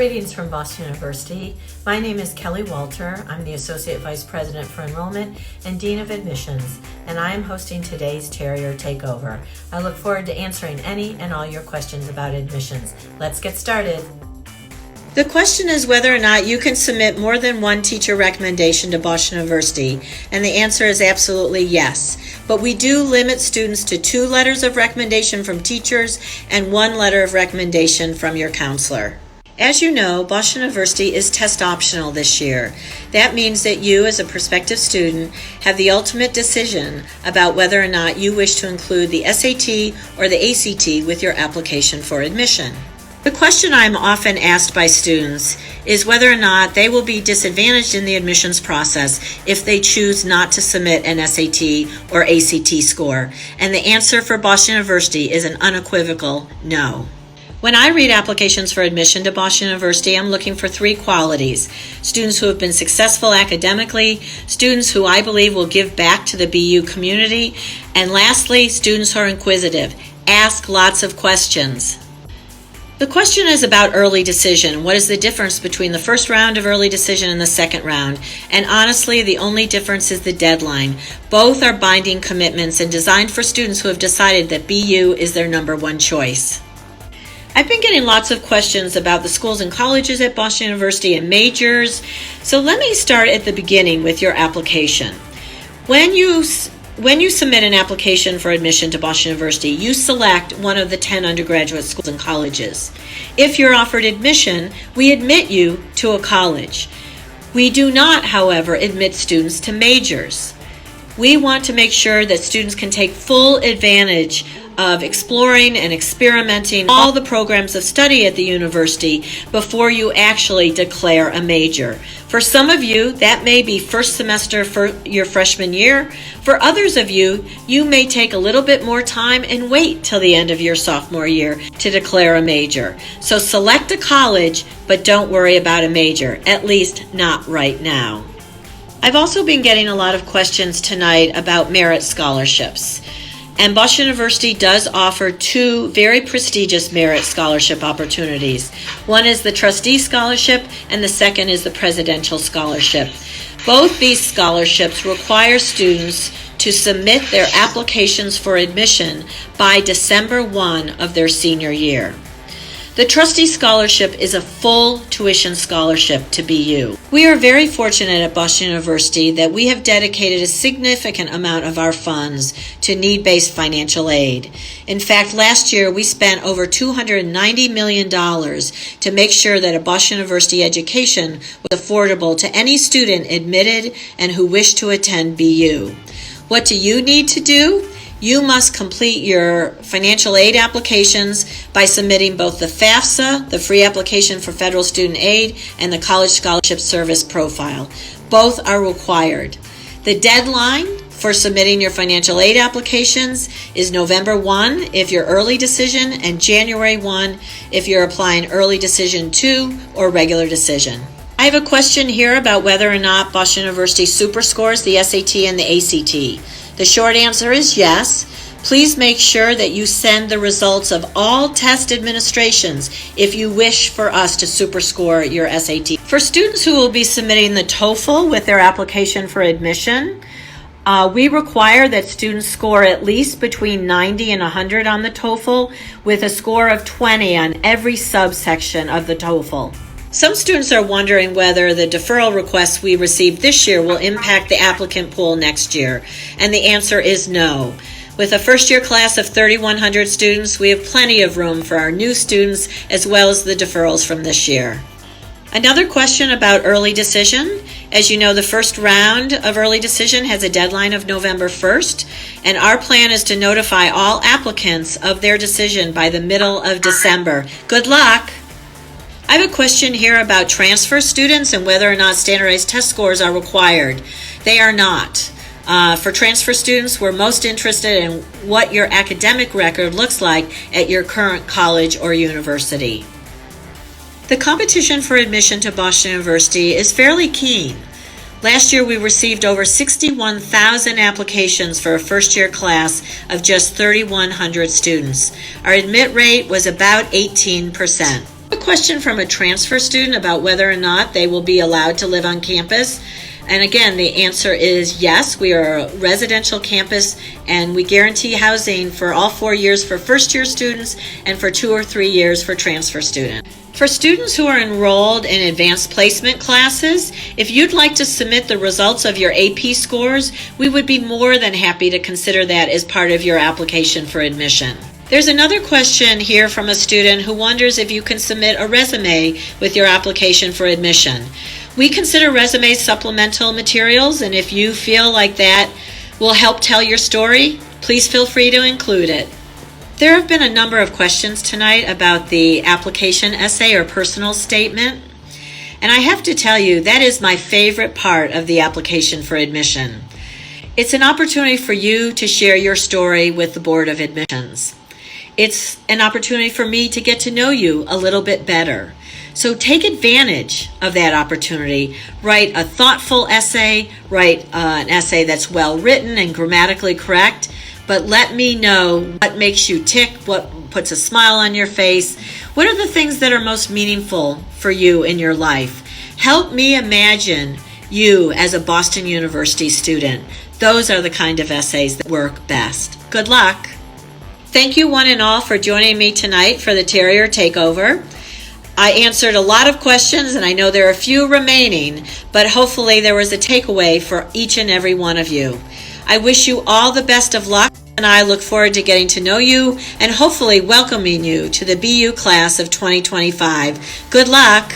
Greetings from Boston University. My name is Kelly Walter. I'm the Associate Vice President for Enrollment and Dean of Admissions, and I am hosting today's Terrier Takeover. I look forward to answering any and all your questions about admissions. Let's get started. The question is whether or not you can submit more than one teacher recommendation to Boston University, and the answer is absolutely yes. But we do limit students to 2 letters of recommendation from teachers and 1 letter of recommendation from your counselor. As you know, Boston University is test optional this year. That means that you, as a prospective student, have the ultimate decision about whether or not you wish to include the SAT or the ACT with your application for admission. The question I'm often asked by students is whether or not they will be disadvantaged in the admissions process if they choose not to submit an SAT or ACT score. And the answer for Boston University is an unequivocal no. When I read applications for admission to Boston University, I'm looking for 3 qualities: students who have been successful academically, students who I believe will give back to the BU community, and lastly, students who are inquisitive. Ask lots of questions. The question is about early decision. What is the difference between the first round of early decision and the second round? And honestly, the only difference is the deadline. Both are binding commitments and designed for students who have decided that BU is their number 1 choice. I've been getting lots of questions about the schools and colleges at Boston University and majors. So let me start at the beginning with your application. When you submit an application for admission to Boston University, you select one of the 10 undergraduate schools and colleges. If you're offered admission, we admit you to a college. We do not, however, admit students to majors. We want to make sure that students can take full advantage of exploring and experimenting all the programs of study at the university before you actually declare a major. For some of you, that may be first semester for your freshman year. For others of you, you may take a little bit more time and wait till the end of your sophomore year to declare a major. So select a college, but don't worry about a major, at least not right now. I've also been getting a lot of questions tonight about merit scholarships. And Boston University does offer 2 very prestigious merit scholarship opportunities. One is the Trustee Scholarship, and the second is the Presidential Scholarship. Both these scholarships require students to submit their applications for admission by December 1 of their senior year. The Trustee Scholarship is a full tuition scholarship to BU. We are very fortunate at Boston University that we have dedicated a significant amount of our funds to need-based financial aid. In fact, last year we spent over $290 million to make sure that a Boston University education was affordable to any student admitted and who wished to attend BU. What do you need to do? You must complete your financial aid applications by submitting both the FAFSA, the Free Application for Federal Student Aid, and the College Scholarship Service Profile. Both are required. The deadline for submitting your financial aid applications is November 1 if you're early decision and January 1 if you're applying early decision 2 or regular decision. I have a question here about whether or not Boston University superscores the SAT and the ACT. The short answer is yes. Please make sure that you send the results of all test administrations if you wish for us to superscore your SAT. For students who will be submitting the TOEFL with their application for admission, we require that students score at least between 90 and 100 on the TOEFL with a score of 20 on every subsection of the TOEFL. Some students are wondering whether the deferral requests we received this year will impact the applicant pool next year, and the answer is no. With a first-year class of 3,100 students, we have plenty of room for our new students as well as the deferrals from this year. Another question about early decision. As you know, the first round of early decision has a deadline of November 1st, and our plan is to notify all applicants of their decision by the middle of December. Good luck! I have a question here about transfer students and whether or not standardized test scores are required. They are not. For transfer students, we're most interested in what your academic record looks like at your current college or university. The competition for admission to Boston University is fairly keen. Last year we received over 61,000 applications for a first-year class of just 3,100 students. Our admit rate was about 18%. A question from a transfer student about whether or not they will be allowed to live on campus. And again, the answer is yes. We are a residential campus and we guarantee housing for all 4 years for first-year students and for 2 or 3 years for transfer students. For students who are enrolled in advanced placement classes, if you'd like to submit the results of your AP scores, we would be more than happy to consider that as part of your application for admission. There's another question here from a student who wonders if you can submit a resume with your application for admission. We consider resumes supplemental materials, and if you feel like that will help tell your story, please feel free to include it. There have been a number of questions tonight about the application essay or personal statement, and I have to tell you that is my favorite part of the application for admission. It's an opportunity for you to share your story with the Board of Admissions. It's an opportunity for me to get to know you a little bit better. So take advantage of that opportunity. Write a thoughtful essay, write an essay that's well written and grammatically correct, but let me know what makes you tick, what puts a smile on your face. What are the things that are most meaningful for you in your life? Help me imagine you as a Boston University student. Those are the kind of essays that work best. Good luck. Thank you one and all for joining me tonight for the Terrier Takeover. I answered a lot of questions and I know there are a few remaining, but hopefully there was a takeaway for each and every one of you. I wish you all the best of luck and I look forward to getting to know you and hopefully welcoming you to the BU class of 2025. Good luck.